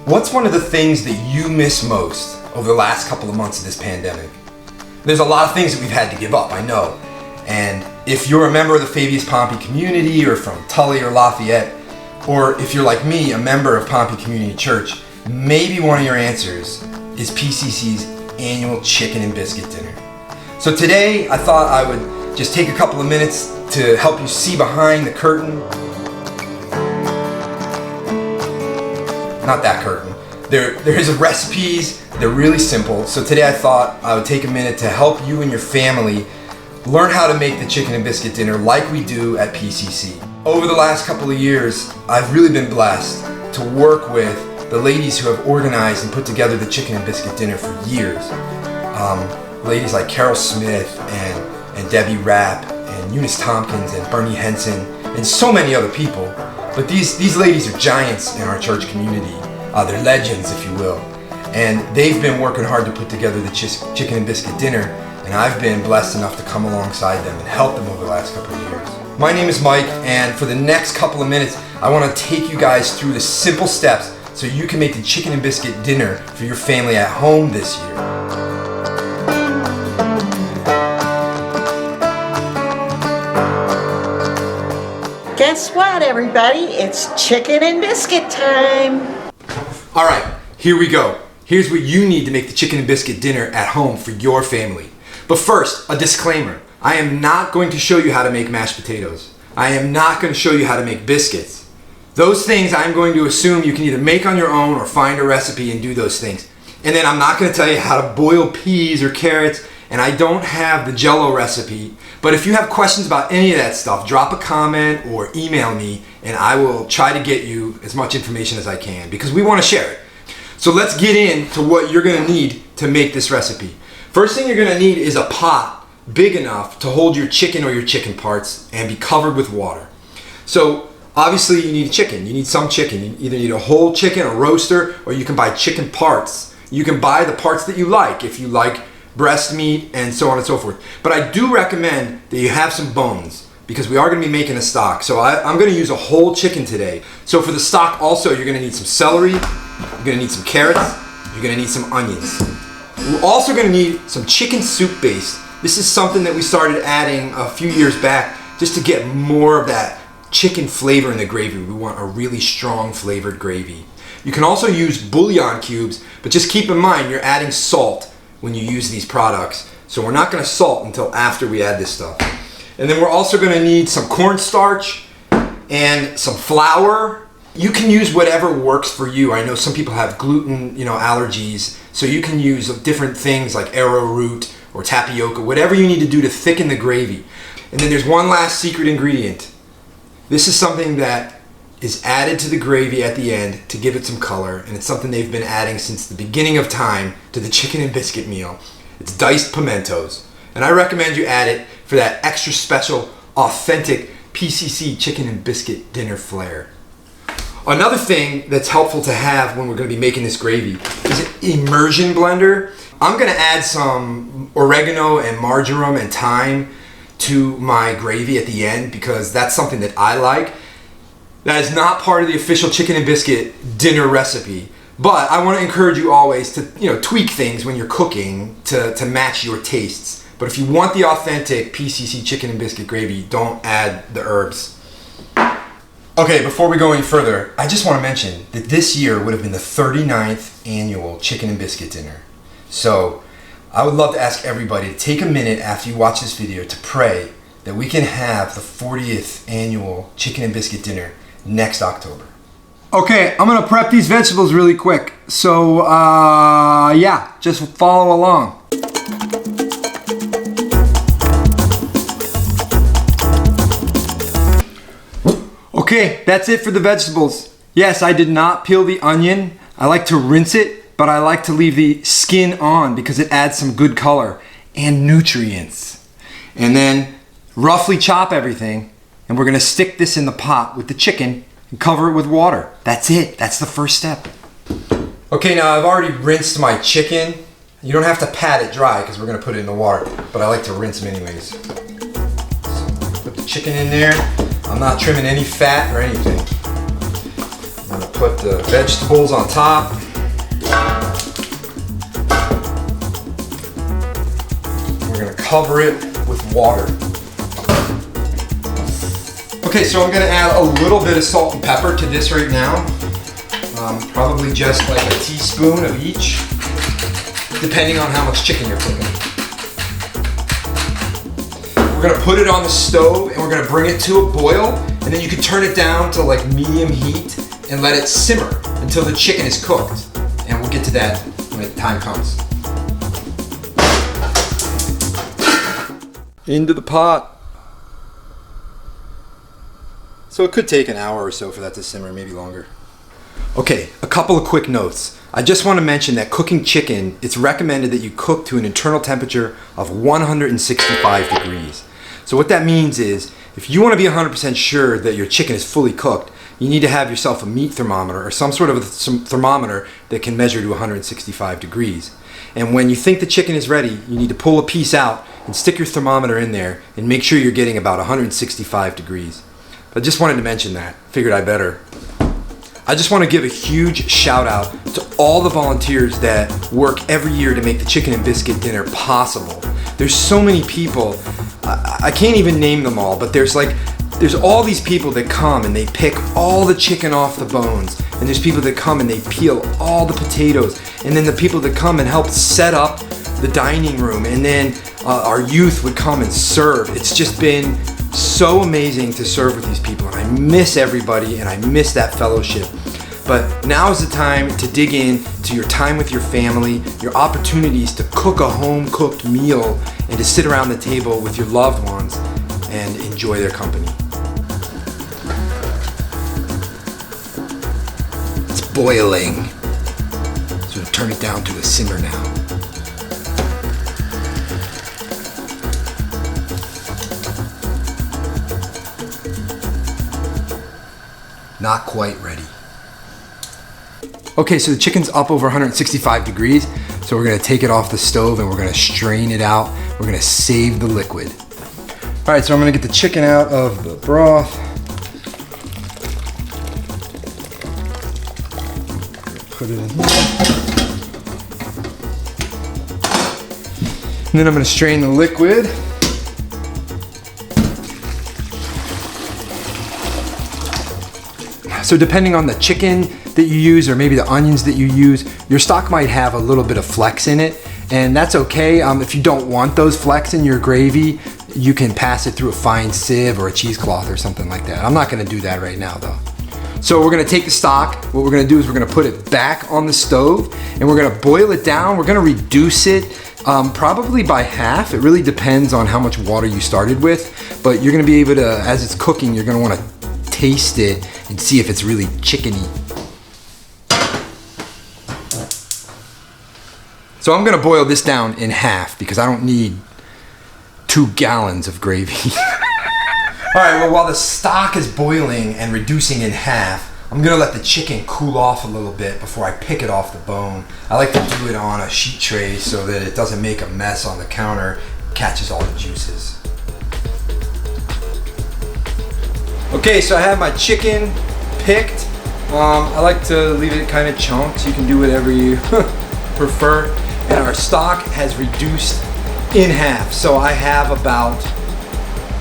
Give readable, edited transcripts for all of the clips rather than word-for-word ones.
What's one of the things that you miss most over the last couple of months of this pandemic? There's a lot of things that we've had to give up, I know. And if you're a member of the Fabius Pompey community or from Tully or Lafayette, or if you're like me, a member of Pompey Community Church, maybe one of your answers is PCC's Annual Chicken and Biscuit dinner. So today I thought I would just take a couple of minutes to help you see behind the curtain. Not that curtain. There's recipes, they're really simple. So today I thought I would take a minute to help you and your family learn how to make the chicken and biscuit dinner like we do at PCC. Over the last couple of years, I've really been blessed to work with the ladies who have organized and put together the chicken and biscuit dinner for years. Ladies like Carol Smith and Debbie Rapp and Eunice Tompkins and Bernie Henson and so many other people. But these ladies are giants in our church community. They're legends, if you will. And they've been working hard to put together the chicken and biscuit dinner, and I've been blessed enough to come alongside them and help them over the last couple of years. My name is Mike, and for the next couple of minutes, I want to take you guys through the simple steps so you can make the chicken and biscuit dinner for your family at home this year. Guess what, everybody? It's chicken and biscuit time. All right, here we go. Here's what you need to make the chicken and biscuit dinner at home for your family. But first, a disclaimer. I am not going to show you how to make mashed potatoes. I am not going to show you how to make biscuits. Those things I'm going to assume you can either make on your own or find a recipe and do those things. And then I'm not going to tell you how to boil peas or carrots, and I don't have the Jell-O recipe. But if you have questions about any of that stuff, drop a comment or email me, and I will try to get you as much information as I can because we want to share it. So let's get into what you're going to need to make this recipe. First thing you're going to need is a pot big enough to hold your chicken or your chicken parts and be covered with water. So obviously you need chicken. You need some chicken. You either need a whole chicken, a roaster, or you can buy chicken parts. You can buy the parts that you like if you like breast meat and so on and so forth. But I do recommend that you have some bones because we are going to be making a stock. So I'm going to use a whole chicken today. So for the stock also, you're going to need some celery, you're going to need some carrots, you're going to need some onions. We're also going to need some chicken soup base. This is something that we started adding a few years back just to get more of that chicken flavor in the gravy. We want a really strong flavored gravy. You can also use bouillon cubes, but just keep in mind you're adding salt when you use these products. So we're not going to salt until after we add this stuff. And then we're also going to need some cornstarch and some flour. You can use whatever works for you. I know some people have gluten, allergies, so you can use different things like arrowroot or tapioca, whatever you need to do to thicken the gravy. And then there's one last secret ingredient. This is something that is added to the gravy at the end to give it some color, and it's something they've been adding since the beginning of time to the chicken and biscuit meal. It's diced pimentos, and I recommend you add it for that extra special, authentic PCC chicken and biscuit dinner flair. Another thing that's helpful to have when we're going to be making this gravy is an immersion blender. I'm going to add some oregano and marjoram and thyme to my gravy at the end because that's something that I like. That is not part of the official chicken and biscuit dinner recipe, but I want to encourage you always to tweak things when you're cooking to match your tastes. But if you want the authentic PCC chicken and biscuit gravy, don't add the herbs. Okay, before we go any further, I just want to mention that this year would have been the 39th annual chicken and biscuit dinner. So I would love to ask everybody to take a minute after you watch this video to pray that we can have the 40th annual chicken and biscuit dinner next October. Okay, I'm gonna prep these vegetables really quick. So, just follow along. Okay, that's it for the vegetables. Yes, I did not peel the onion. I like to rinse it, but I like to leave the skin on because it adds some good color and nutrients. And then roughly chop everything. And we're gonna stick this in the pot with the chicken and cover it with water. That's it, that's the first step. Okay, now I've already rinsed my chicken. You don't have to pat it dry because we're gonna put it in the water, but I like to rinse them anyways. So put the chicken in there. I'm not trimming any fat or anything. I'm gonna put put the vegetables on top. We're gonna cover it with water. Okay, so I'm gonna add a little bit of salt and pepper to this right now. Probably just like a teaspoon of each, depending on how much chicken you're cooking. We're gonna put it on the stove and we're gonna bring it to a boil, and then you can turn it down to like medium heat and let it simmer until the chicken is cooked. And we'll get to that when the time comes. Into the pot. So it could take an hour or so for that to simmer, maybe longer. Okay, a couple of quick notes. I just want to mention that cooking chicken, it's recommended that you cook to an internal temperature of 165 degrees. So what that means is, if you want to be 100% sure that your chicken is fully cooked, you need to have yourself a meat thermometer or some sort of thermometer that can measure to 165 degrees. And when you think the chicken is ready, you need to pull a piece out and stick your thermometer in there and make sure you're getting about 165 degrees. I just wanted to mention that. Figured I better. I just want to give a huge shout out to all the volunteers that work every year to make the Chicken and Biscuit dinner possible. There's so many people, I can't even name them all, but there's all these people that come and they pick all the chicken off the bones, and there's people that come and they peel all the potatoes, and then the people that come and help set up the dining room, and then our youth would come and serve. It's just been so amazing to serve with these people, and I miss everybody and I miss that fellowship. But now is the time to dig in to your time with your family, your opportunities to cook a home-cooked meal, and to sit around the table with your loved ones and enjoy their company. It's boiling, so turn it down to a simmer now. Not quite ready. Okay, so the chicken's up over 165 degrees, so we're gonna take it off the stove and we're gonna strain it out. We're gonna save the liquid. All right, so I'm gonna get the chicken out of the broth. Put it in here. And then I'm gonna strain the liquid. So depending on the chicken that you use, or maybe the onions that you use, your stock might have a little bit of flecks in it, and that's okay. If you don't want those flecks in your gravy, you can pass it through a fine sieve or a cheesecloth or something like that. I'm not gonna do that right now though. So we're gonna take the stock, what we're gonna do is we're gonna put it back on the stove, and we're gonna boil it down. We're gonna reduce it probably by half. It really depends on how much water you started with, but you're gonna be able to, as it's cooking, you're gonna wanna taste it and see if it's really chickeny. So I'm gonna boil this down in half because I don't need 2 gallons of gravy. All right, well, while the stock is boiling and reducing in half, I'm gonna let the chicken cool off a little bit before I pick it off the bone. I like to do it on a sheet tray so that it doesn't make a mess on the counter, catches all the juices. Okay, so I have my chicken picked. I like to leave it kind of chunks. You can do whatever you prefer. And our stock has reduced in half. So I have about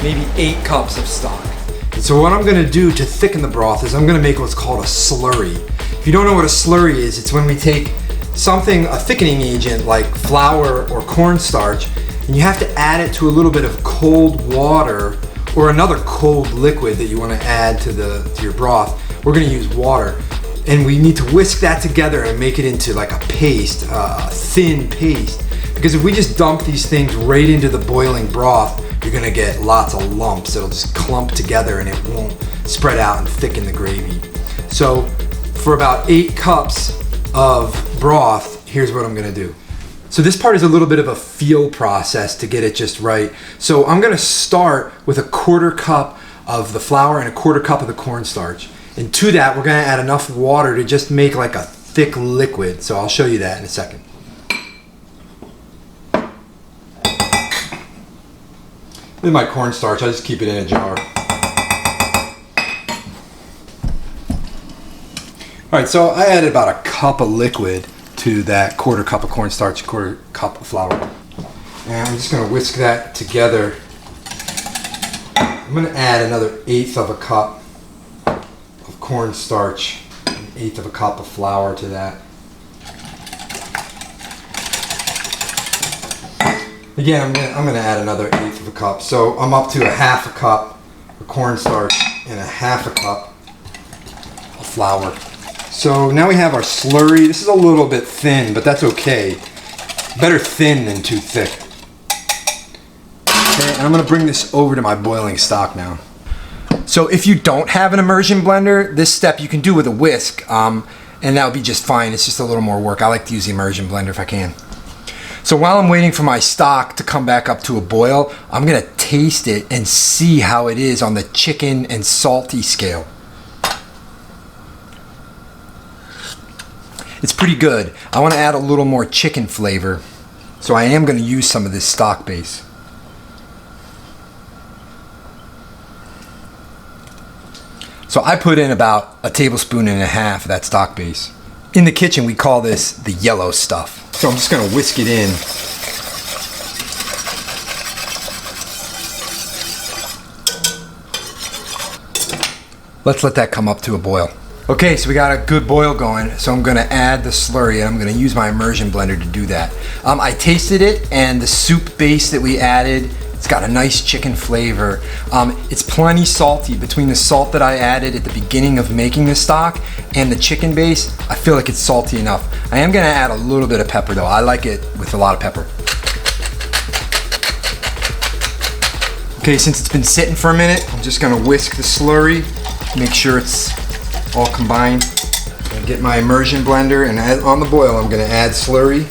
maybe 8 cups of stock. And so what I'm gonna do to thicken the broth is I'm gonna make what's called a slurry. If you don't know what a slurry is, it's when we take something, a thickening agent like flour or cornstarch, and you have to add it to a little bit of cold water or another cold liquid that you want to add to your broth. We're going to use water, and we need to whisk that together and make it into like a paste, a thin paste. Because if we just dump these things right into the boiling broth, you're going to get lots of lumps. It'll just clump together and it won't spread out and thicken the gravy. So for about 8 cups of broth, here's what I'm going to do. So this part is a little bit of a feel process to get it just right. So I'm gonna start with a 1/4 cup of the flour and a 1/4 cup of the cornstarch. And to that, we're gonna add enough water to just make like a thick liquid. So I'll show you that in a second. This is my cornstarch, I just keep it in a jar. All right, so I added about a cup of liquid to that quarter cup of cornstarch, quarter cup of flour. And I'm just gonna whisk that together. I'm gonna add another 1/8 of a cup of cornstarch, 1/8 of a cup of flour to that. Again, I'm gonna add another 1/8 of a cup. So I'm up to a 1/2 a cup of cornstarch and a 1/2 a cup of flour. So now we have our slurry. This is a little bit thin, but that's okay. Better thin than too thick. Okay, and I'm gonna bring this over to my boiling stock now. So if you don't have an immersion blender, this step you can do with a whisk, and that would be just fine. It's just a little more work. I like to use the immersion blender if I can. So while I'm waiting for my stock to come back up to a boil, I'm gonna taste it and see how it is on the chicken and salty scale. It's pretty good. I want to add a little more chicken flavor, so I am going to use some of this stock base. So I put in about 1.5 tablespoons of that stock base. In the kitchen we call this the yellow stuff. So I'm just going to whisk it in. Let's let that come up to a boil. Okay, so we got a good boil going, so I'm gonna add the slurry, and I'm gonna use my immersion blender to do that. I tasted it, and the soup base that we added, it's got a nice chicken flavor. It's plenty salty. Between the salt that I added at the beginning of making the stock and the chicken base, I feel like it's salty enough. I am gonna add a little bit of pepper though. I like it with a lot of pepper. Okay, since it's been sitting for a minute, I'm just gonna whisk the slurry, make sure it's all combined. And get my immersion blender, and on the boil I'm going to add slurry.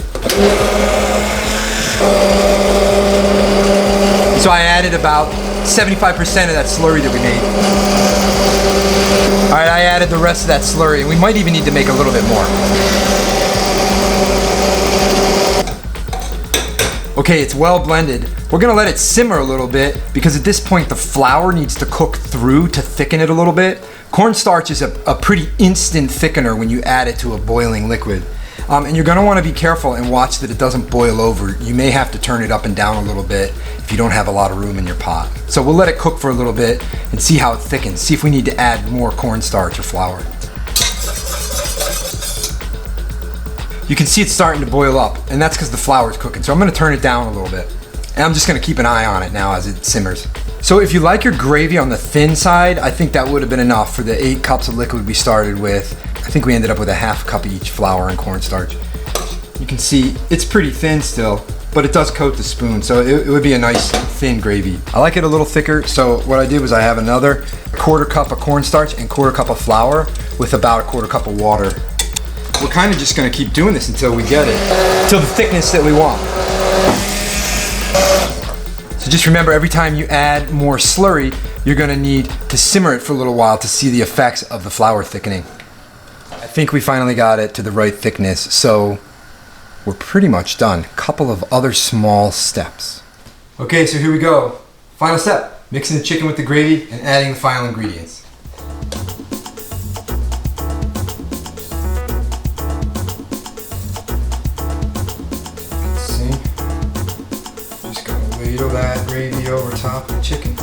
So I added about 75% of that slurry that we made. Alright, I added the rest of that slurry, and we might even need to make a little bit more. Okay, it's well blended. We're gonna let it simmer a little bit because at this point the flour needs to cook through to thicken it a little bit. Cornstarch is a pretty instant thickener when you add it to a boiling liquid. And you're gonna wanna be careful and watch that it doesn't boil over. You may have to turn it up and down a little bit if you don't have a lot of room in your pot. So we'll let it cook for a little bit and see how it thickens. See if we need to add more cornstarch or flour. You can see it's starting to boil up, and that's because the flour is cooking. So I'm gonna turn it down a little bit. And I'm just gonna keep an eye on it now as it simmers. So if you like your gravy on the thin side, I think that would have been enough for the 8 cups of liquid we started with. I think we ended up with a 1/2 cup each, flour and cornstarch. You can see it's pretty thin still, but it does coat the spoon, so it would be a nice thin gravy. I like it a little thicker, so what I did was I have another 1/4 cup of cornstarch and 1/4 cup of flour with about a 1/4 cup of water. We're kind of just gonna keep doing this until we get it to the thickness that we want. So just remember, every time you add more slurry, you're gonna need to simmer it for a little while to see the effects of the flour thickening. I think we finally got it to the right thickness, so we're pretty much done. Couple of other small steps. Okay, so here we go. Final step, mixing the chicken with the gravy and adding the final ingredients. That gravy over top of the chicken.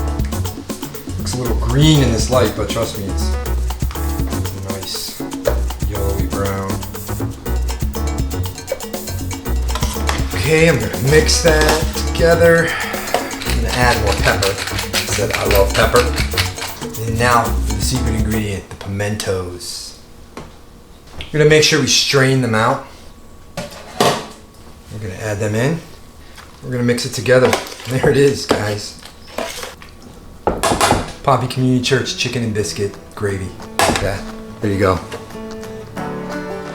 Looks a little green in this light, but trust me, it's nice yellowy brown. Okay, I'm gonna mix that together. I'm gonna add more pepper. I said I love pepper. And now for the secret ingredient, the pimentos. We're gonna make sure we strain them out. We're gonna add them in. We're gonna mix it together. There it is, guys. Pompey Community Church Chicken and Biscuit gravy. Like that. There you go.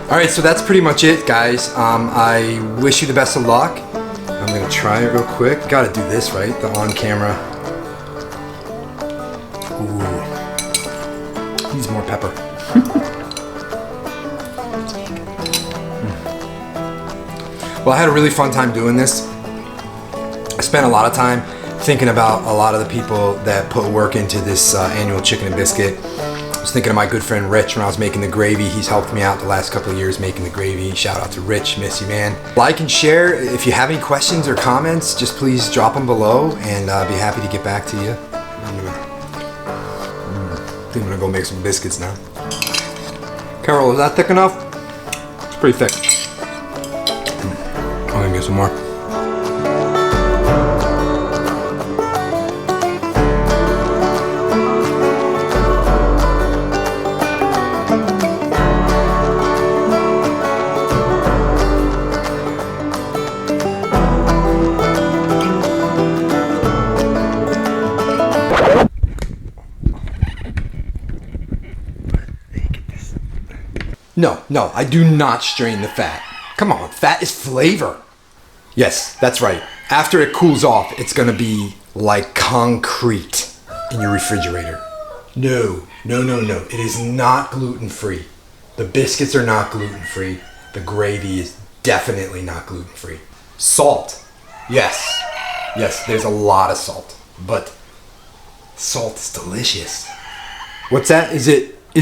Alright, so that's pretty much it, guys. I wish you the best of luck. I'm gonna try it real quick. Gotta do this, right? The on camera. Ooh. Needs more pepper. Well, I had a really fun time doing this. I spent a lot of time thinking about a lot of the people that put work into this annual chicken and biscuit. was thinking of my good friend Rich when I was making the gravy. He's helped me out the last couple of years making the gravy. Shout out to Rich, miss you, man. Like and share. If you have any questions or comments, just please drop them below, and I'll be happy to get back to you. I think I'm gonna go make some biscuits now. Carol, is that thick enough? It's pretty thick. I'm gonna get some more. No, I do not strain the fat. Come on, fat is flavor. Yes, that's right. After it cools off, it's gonna be like concrete in your refrigerator. No. It is not gluten-free. The biscuits are not gluten-free. The gravy is definitely not gluten-free. Salt. Yes, there's a lot of salt, but salt is delicious. What's that? Is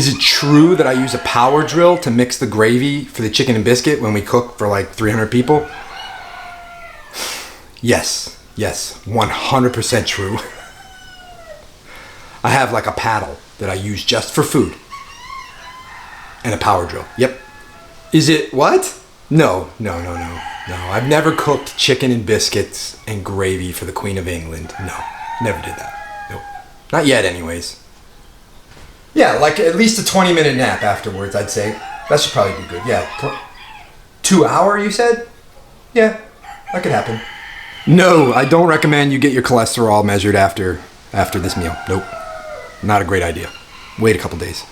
it true that I use a power drill to mix the gravy for the chicken and biscuit when we cook for like 300 people? Yes, 100% true. I have like a paddle that I use just for food. And a power drill. Yep. Is it what? No. I've never cooked chicken and biscuits and gravy for the Queen of England. No, never did that. Nope. Not yet anyways. Yeah, like at least a 20-minute nap afterwards, I'd say. That should probably be good. Yeah. 2 hour, you said? Yeah, that could happen. No, I don't recommend you get your cholesterol measured after this meal. Nope. Not a great idea. Wait a couple days.